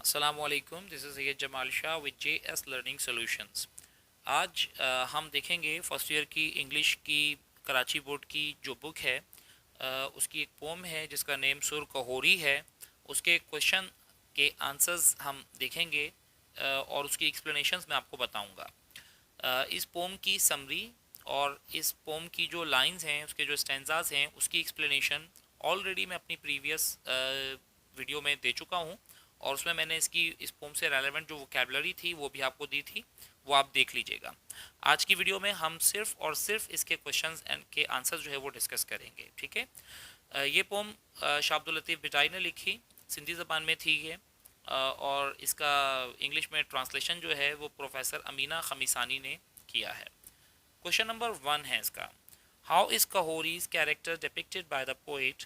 السلام علیکم، this is Syed Jamal Shah with J S learning solutions. آج ہم دیکھیں گے فرسٹ ایئر کی انگلش کی کراچی بورڈ کی جو بک ہے، اس کی ایک پوم ہے جس کا نیم سر کہوری ہے۔ اس کے کوشچن کے آنسرز ہم دیکھیں گے اور اس کی ایکسپلینیشنز میں آپ کو بتاؤں گا۔ اس پوم کی سمری اور اس پوم کی جو لائنز ہیں، اس کے جو اسٹینزاز ہیں، اس کی ایکسپلینیشن آلریڈی میں اپنی پریویس ویڈیو میں دے چکا ہوں، اور اس میں نے اس پوم سے ریلیونٹ جو ووکیبلری تھی وہ بھی آپ کو دی تھی، وہ آپ دیکھ لیجئے گا۔ آج کی ویڈیو میں ہم صرف اور صرف اس کے کوشچنز کے آنسر جو ہے وہ ڈسکس کریں گے، ٹھیک ہے۔ یہ پوم شاہ عبداللطیف بھٹائی نے لکھی، سندھی زبان میں تھی یہ، اور اس کا انگلش میں ٹرانسلیشن جو ہے وہ پروفیسر امینہ خمیسانی نے کیا ہے۔ کوشچن نمبر 1 ہے اس کا، how is Kahories character depicted by the poet?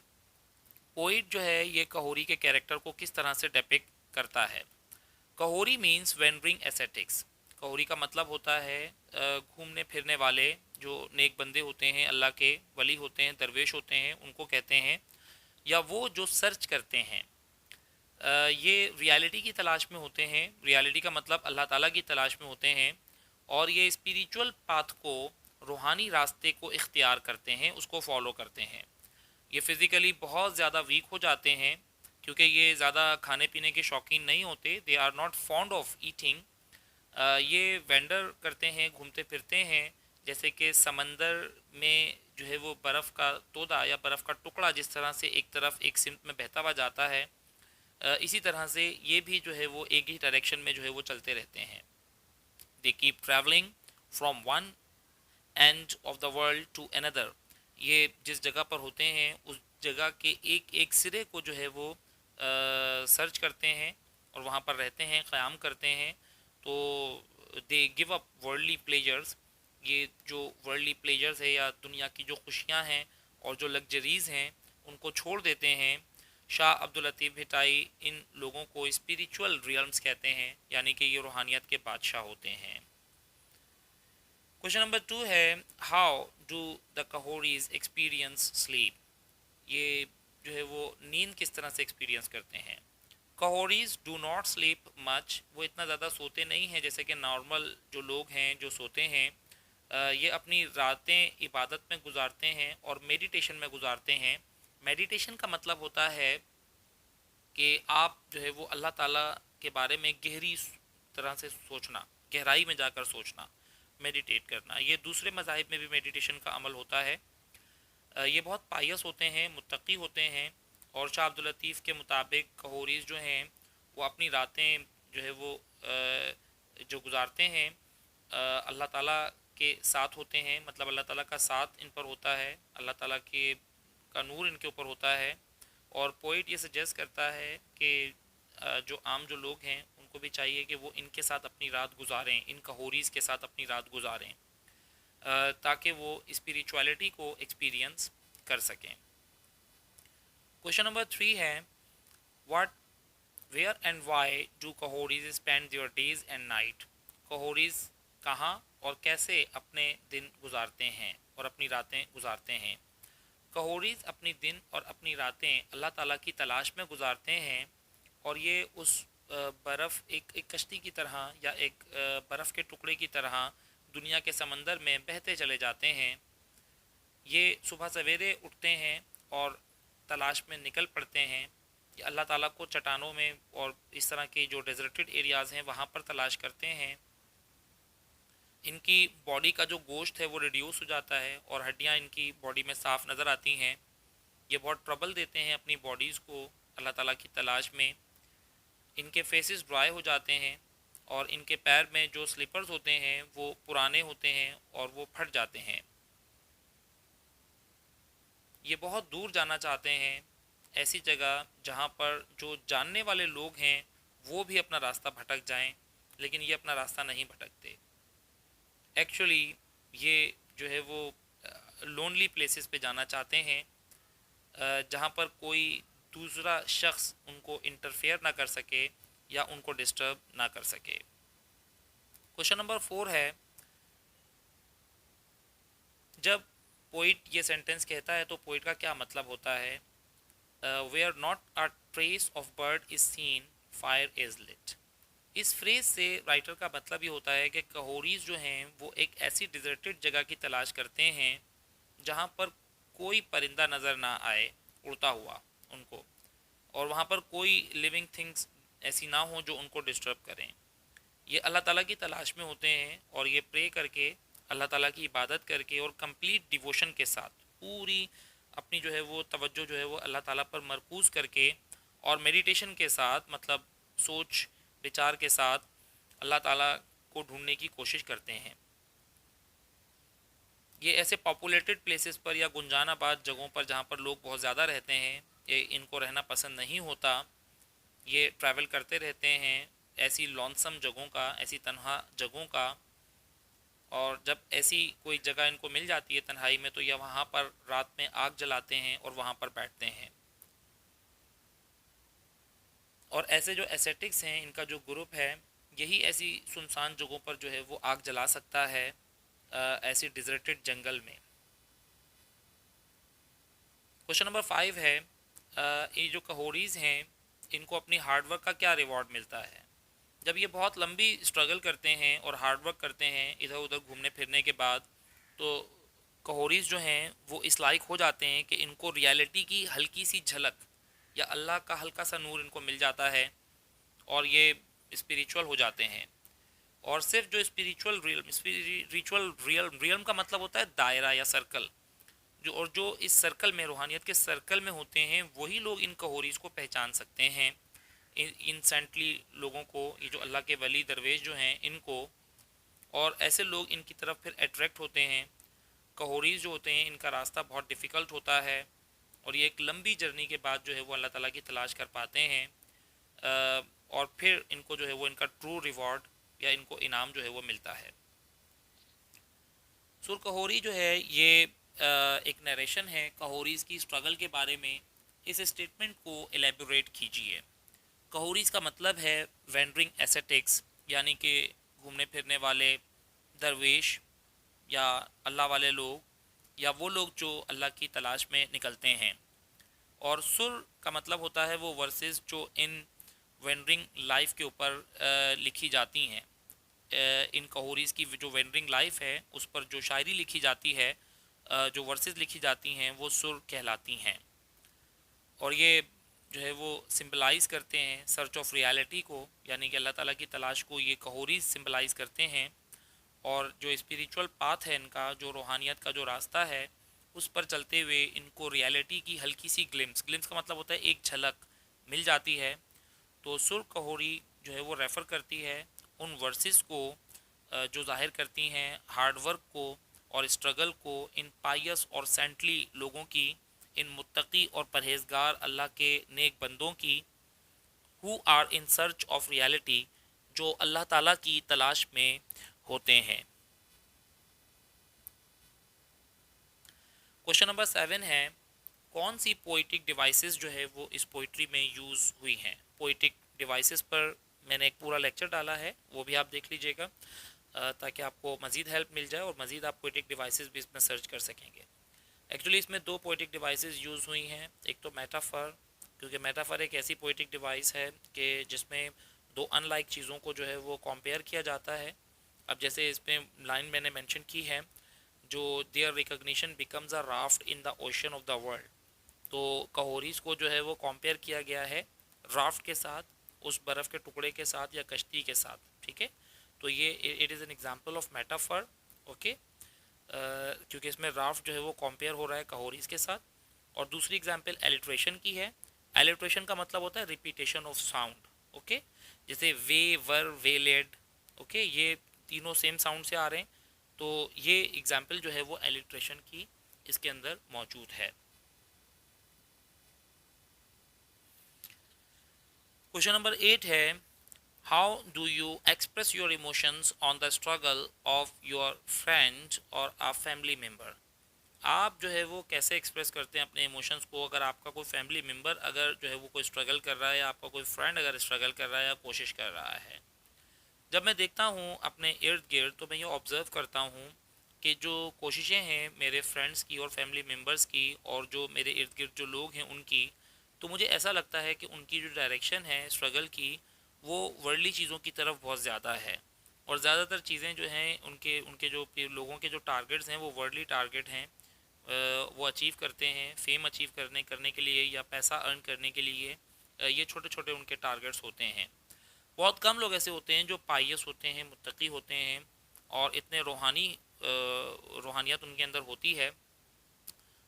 Poet جو ہے یہ کہوری کے کیریکٹر کو کس طرح سے ڈپکٹ کرتا ہے؟ کہوری مینس وینڈرنگ ایسیٹکس۔ کہوری کا مطلب ہوتا ہے گھومنے پھرنے والے، جو نیک بندے ہوتے ہیں، اللہ کے ولی ہوتے ہیں، درویش ہوتے ہیں، ان کو کہتے ہیں، یا وہ جو سرچ کرتے ہیں، یہ ریالٹی کی تلاش میں ہوتے ہیں۔ ریالٹی کا مطلب اللہ تعالیٰ کی تلاش میں ہوتے ہیں، اور یہ اسپریچول پاتھ کو، روحانی راستے کو اختیار کرتے ہیں، اس کو فالو کرتے ہیں۔ یہ فزیکلی بہت زیادہ ویک ہو جاتے ہیں کیونکہ یہ زیادہ کھانے پینے کے شوقین نہیں ہوتے، they are not fond of eating. یہ وینڈر کرتے ہیں، گھومتے پھرتے ہیں، جیسے کہ سمندر میں جو ہے وہ برف کا تودہ یا برف کا ٹکڑا جس طرح سے ایک طرف ایک سمت میں بہتا ہوا جاتا ہے، اسی طرح سے یہ بھی جو ہے وہ ایک ہی ڈائریکشن میں جو ہے وہ چلتے رہتے ہیں۔ They keep travelling from one end of the world to another. یہ جس جگہ پر ہوتے ہیں اس جگہ کے ایک ایک سرے کو جو ہے وہ سرچ کرتے ہیں اور وہاں پر رہتے ہیں، قیام کرتے ہیں۔ تو دے گیو اپ ورلڈلی پلیجرز، یہ جو ورلڈلی پلیجرز ہے یا دنیا کی جو خوشیاں ہیں اور جو لگژریز ہیں ان کو چھوڑ دیتے ہیں۔ شاہ عبداللطیف بھٹائی ان لوگوں کو اسپریچول ریلمز کہتے ہیں، یعنی کہ یہ روحانیت کے بادشاہ ہوتے ہیں۔ کوشچن نمبر 2 ہے، how do the Kahories experience sleep? یہ جو ہے وہ نیند کس طرح سے ایکسپیرینس کرتے ہیں؟ کہوریز ڈو ناٹ سلیپ مچ، وہ اتنا زیادہ سوتے نہیں ہیں جیسے کہ نارمل جو لوگ ہیں جو سوتے ہیں۔ یہ اپنی راتیں عبادت میں گزارتے ہیں اور میڈیٹیشن میں گزارتے ہیں۔ میڈیٹیشن کا مطلب ہوتا ہے کہ آپ جو ہے وہ اللہ تعالیٰ کے بارے میں گہری طرح سے سوچنا، گہرائی میں جا کر سوچنا، میڈیٹیٹ کرنا۔ یہ دوسرے مذاہب میں بھی میڈیٹیشن کا عمل ہوتا ہے۔ یہ بہت پائیس ہوتے ہیں، متقی ہوتے ہیں، اور شاہ عبداللطیف کے مطابق کہوریز جو ہیں وہ اپنی راتیں جو ہے وہ جو گزارتے ہیں اللہ تعالیٰ کے ساتھ ہوتے ہیں، مطلب اللہ تعالیٰ کا ساتھ ان پر ہوتا ہے، اللہ تعالیٰ کے کا نور ان کے اوپر ہوتا ہے۔ اور پوئٹ یہ سجیسٹ کرتا ہے کہ جو عام جو لوگ ہیں ان کو بھی چاہیے کہ وہ ان کے ساتھ اپنی رات گزاریں، ان کہوریز کے ساتھ اپنی رات گزاریں، تاکہ وہ اسپریچولیٹی کو ایکسپیرینس کر سکیں۔ کوشچن نمبر 3 ہے، what where and why do Kahories spend their days and night? Kahories کہاں اور کیسے اپنے دن گزارتے ہیں اور اپنی راتیں گزارتے ہیں؟ کہوریز اپنی دن اور اپنی راتیں اللہ تعالیٰ کی تلاش میں گزارتے ہیں، اور یہ اس برف ایک کشتی کی طرح یا ایک برف کے ٹکڑے کی طرح دنیا کے سمندر میں بہتے چلے جاتے ہیں۔ یہ صبح سویرے اٹھتے ہیں اور تلاش میں نکل پڑتے ہیں، یہ اللہ تعالیٰ کو چٹانوں میں اور اس طرح کے جو ڈیزرٹڈ ایریاز ہیں وہاں پر تلاش کرتے ہیں۔ ان کی باڈی کا جو گوشت ہے وہ ریڈیوس ہو جاتا ہے اور ہڈیاں ان کی باڈی میں صاف نظر آتی ہیں۔ یہ بہت ٹربل دیتے ہیں اپنی باڈیز کو اللہ تعالیٰ کی تلاش میں۔ ان کے فیسز ڈرائی ہو جاتے ہیں، اور ان کے پیر میں جو سلیپرز ہوتے ہیں وہ پرانے ہوتے ہیں اور وہ پھٹ جاتے ہیں۔ یہ بہت دور جانا چاہتے ہیں، ایسی جگہ جہاں پر جو جاننے والے لوگ ہیں وہ بھی اپنا راستہ بھٹک جائیں، لیکن یہ اپنا راستہ نہیں بھٹکتے۔ ایکچولی یہ جو ہے وہ لونلی پلیسز پہ جانا چاہتے ہیں، جہاں پر کوئی دوسرا شخص ان کو انٹرفیئر نہ کر سکے یا ان کو ڈسٹرب نہ کر سکے۔ کوشچن نمبر 4 ہے، جب پوئٹ یہ سینٹنس کہتا ہے تو پوئٹ کا کیا مطلب ہوتا ہے؟ Where not a trace of bird is seen fire is lit. اس فریز سے رائٹر کا مطلب یہ ہوتا ہے کہ کہوریز جو ہیں وہ ایک ایسی ڈیزرٹڈ جگہ کی تلاش کرتے ہیں جہاں پر کوئی پرندہ نظر نہ آئے اڑتا ہوا ان کو، اور وہاں پر کوئی لیونگ تھنگس ایسی نہ ہوں جو ان کو ڈسٹرب کریں. یہ اللہ تعالیٰ کی تلاش میں ہوتے ہیں اور یہ پرے کر کے، اللہ تعالیٰ کی عبادت کر کے اور کمپلیٹ ڈیووشن کے ساتھ، پوری اپنی جو ہے وہ توجہ جو ہے وہ اللہ تعالیٰ پر مرکوز کر کے اور میڈیٹیشن کے ساتھ، مطلب سوچ بچار کے ساتھ اللہ تعالیٰ کو ڈھونڈنے کی کوشش کرتے ہیں. یہ ایسے پاپولیٹڈ پلیسز پر یا گنجان آباد جگہوں پر جہاں پر لوگ بہت زیادہ رہتے ہیں، یہ ان کو رہنا پسند نہیں ہوتا، یہ ٹریول کرتے رہتے ہیں ایسی لونسم جگہوں کا، ایسی تنہا جگہوں کا. اور جب ایسی کوئی جگہ ان کو مل جاتی ہے تنہائی میں، تو یہ وہاں پر رات میں آگ جلاتے ہیں اور وہاں پر بیٹھتے ہیں. اور ایسے جو ایسیٹکس ہیں، ان کا جو گروپ ہے، یہی ایسی سنسان جگہوں پر جو ہے وہ آگ جلا سکتا ہے، ایسی ڈیزرٹڈ جنگل میں. کوشچن نمبر 5 ہے، یہ جو کہوریز ہیں ان کو اپنی ہارڈ ورک کا کیا ریوارڈ ملتا ہے؟ جب یہ بہت لمبی اسٹرگل کرتے ہیں اور ہارڈ ورک کرتے ہیں ادھر ادھر گھومنے پھرنے کے بعد، تو کہوریز جو ہیں وہ اس لائق ہو جاتے ہیں کہ ان کو ریالٹی کی ہلکی سی جھلک یا اللہ کا ہلکا سا نور ان کو مل جاتا ہے اور یہ اسپریچول ہو جاتے ہیں. اور صرف جو اسپریچول ریلم کا مطلب ہوتا ہے دائرہ یا سرکل، جو اس سرکل میں، روحانیت کے سرکل میں ہوتے ہیں، وہی لوگ ان کہوریز کو پہچان سکتے ہیں، انسینٹلی لوگوں کو، یہ جو اللہ کے ولی درویش جو ہیں ان کو. اور ایسے لوگ ان کی طرف پھر اٹریکٹ ہوتے ہیں. کہوریز جو ہوتے ہیں ان کا راستہ بہت ڈیفیکلٹ ہوتا ہے اور یہ ایک لمبی جرنی کے بعد جو ہے وہ اللہ تعالیٰ کی تلاش کر پاتے ہیں، اور پھر ان کو جو ہے وہ ان کا ٹرو ریوارڈ یا ان کو انعام جو ہے وہ ملتا ہے. سر کہوری جو ہے یہ ایک نیریشن ہے کہوریز کی اسٹرگل کے بارے میں. اس اسٹیٹمنٹ کو ایلیبوریٹ کیجیے. کہوریز کا مطلب ہے وینڈرنگ ایسیٹکس، یعنی کہ گھومنے پھرنے والے درویش یا اللہ والے لوگ، یا وہ لوگ جو اللہ کی تلاش میں نکلتے ہیں. اور سر کا مطلب ہوتا ہے وہ ورسز جو ان وینڈرنگ لائف کے اوپر لکھی جاتی ہیں. ان کہوریز کی جو وینڈرنگ لائف ہے اس پر جو شاعری لکھی جاتی ہے، جو ورسز لکھی جاتی ہیں، وہ سر کہلاتی ہیں. اور یہ جو ہے وہ سمبلائز کرتے ہیں سرچ آف ریالٹی کو، یعنی کہ اللہ تعالیٰ کی تلاش کو یہ کہوریز سمبلائز کرتے ہیں. اور جو اسپریچول پاتھ ہے ان کا، جو روحانیت کا جو راستہ ہے، اس پر چلتے ہوئے ان کو ریالٹی کی ہلکی سی گلمس کا مطلب ہوتا ہے ایک جھلک مل جاتی ہے. تو سر کہوری جو ہے وہ ریفر کرتی ہے ان ورسز کو جو ظاہر کرتی ہیں ہارڈ ورک کو اور اسٹرگل کو ان پائیس اور سینٹلی لوگوں کی، ان متقی اور پرہیزگار اللہ کے نیک بندوں کی، who are in search of reality، جو اللہ تعالیٰ کی تلاش میں ہوتے ہیں. کوشچن نمبر 7 ہے، کون سی پوئٹک ڈیوائسز جو ہے وہ اس پوئٹری میں یوز ہوئی ہیں؟ پوئٹک ڈیوائسز پر میں نے ایک پورا لیکچر ڈالا ہے، وہ بھی آپ دیکھ لیجئے گا تاکہ آپ کو مزید ہیلپ مل جائے اور مزید آپ پوئٹک ڈیوائسز بھی اس میں سرچ کر سکیں گے. ایکچولی اس میں 2 پوئٹک ڈیوائسز یوز ہوئی ہیں. ایک تو میٹافر، کیونکہ میٹافر ایک ایسی پوئٹک ڈیوائس ہے کہ جس میں 2 ان لائک چیزوں کو جو ہے وہ کمپیئر کیا جاتا ہے. اب جیسے اس میں لائن میں نے مینشن کی ہے، جو their recognition becomes a raft in the ocean of the world, تو کہوریز کو جو ہے وہ کمپیئر کیا گیا ہے رافٹ کے ساتھ، اس برف کے ٹکڑے کے ساتھ یا کشتی کے ساتھ. ٹھیک ہے، تو یہ it is an example of metaphor. Okay, کیونکہ اس میں رافٹ جو ہے وہ کمپیئر ہو رہا ہے کہوریز کے ساتھ. اور دوسری ایگزامپل ایلیٹریشن کی ہے. ایلیٹریشن کا مطلب ہوتا ہے ریپیٹیشن آف ساؤنڈ. اوکے، جیسے وے، ور، وے لیڈ. اوکے، یہ تینوں سیم ساؤنڈ سے آ رہے ہیں، تو یہ ایگزامپل جو ہے وہ ایلیٹریشن کی اس کے اندر موجود ہے. کوشچن نمبر 8 ہے، how do you express your emotions on the struggle of your friend اور آ فیملی ممبر؟ آپ جو ہے وہ کیسے ایکسپریس کرتے ہیں اپنے ایموشنز کو اگر آپ کا کوئی فیملی ممبر اگر جو ہے وہ کوئی اسٹرگل کر رہا ہے، یا آپ کا کوئی فرینڈ اگر اسٹرگل کر رہا ہے یا کوشش کر رہا ہے؟ جب میں دیکھتا ہوں اپنے ارد گرد تو میں یہ آبزرو کرتا ہوں کہ جو کوششیں ہیں میرے فرینڈس کی اور فیملی ممبرس کی اور جو میرے ارد گرد جو لوگ ہیں ان کی، تو مجھے ایسا لگتا ہے کہ ان کی جو ڈائریکشن ہے اسٹرگل کی وہ ورلڈلی چیزوں کی طرف بہت زیادہ ہے، اور زیادہ تر چیزیں جو ہیں ان کے جو لوگوں کے جو ٹارگیٹس ہیں وہ ورلڈلی ٹارگیٹ ہیں، وہ اچیو کرتے ہیں فیم اچیو کرنے کے لیے یا پیسہ ارن کرنے کے لیے، یہ چھوٹے چھوٹے ان کے ٹارگیٹس ہوتے ہیں۔ بہت کم لوگ ایسے ہوتے ہیں جو پائیس ہوتے ہیں، متقی ہوتے ہیں، اور اتنے روحانیت ان کے اندر ہوتی ہے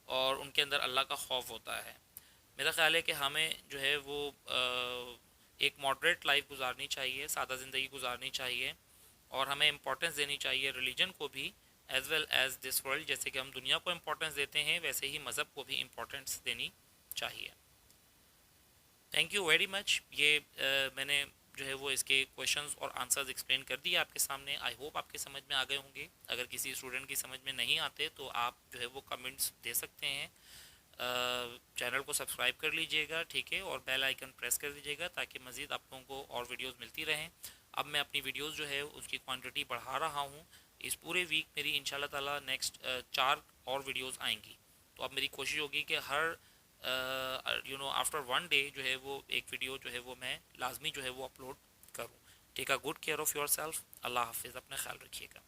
اور ان کے اندر اللہ کا خوف ہوتا ہے۔ میرا خیال ہے کہ ہمیں جو ہے وہ ایک ماڈریٹ لائف گزارنی چاہیے، سادہ زندگی گزارنی چاہیے، اور ہمیں امپورٹنس دینی چاہیے ریلیجن کو بھی as well as this world, جیسے کہ ہم دنیا کو امپورٹنس دیتے ہیں ویسے ہی مذہب کو بھی امپورٹنس دینی چاہیے۔ Thank you very much. یہ میں نے جو ہے وہ اس کے کویشچنز اور آنسرز ایکسپلین کر دیے آپ کے سامنے۔ آئی ہوپ آپ کے سمجھ میں آ گئے ہوں گے۔ اگر کسی اسٹوڈنٹ کی سمجھ میں نہیں آتے تو آپ جو ہے وہ کمنٹس دے سکتے ہیں۔ چینل کو سبسکرائب کر لیجئے گا، ٹھیک ہے، اور بیل آئیکن پریس کر دیجئے گا تاکہ مزید آپ لوگوں کو اور ویڈیوز ملتی رہیں۔ اب میں اپنی ویڈیوز جو ہے اس کی کوانٹٹی بڑھا رہا ہوں۔ اس پورے ویک میری انشاءاللہ تعالی نیکسٹ 4 اور ویڈیوز آئیں گی، تو اب میری کوشش ہوگی کہ ہر آفٹر 1 ڈے جو ہے وہ ایک ویڈیو جو ہے وہ میں لازمی جو ہے وہ اپلوڈ کروں۔ Take a good care of your self. اللہ حافظ، اپنا خیال رکھیے گا۔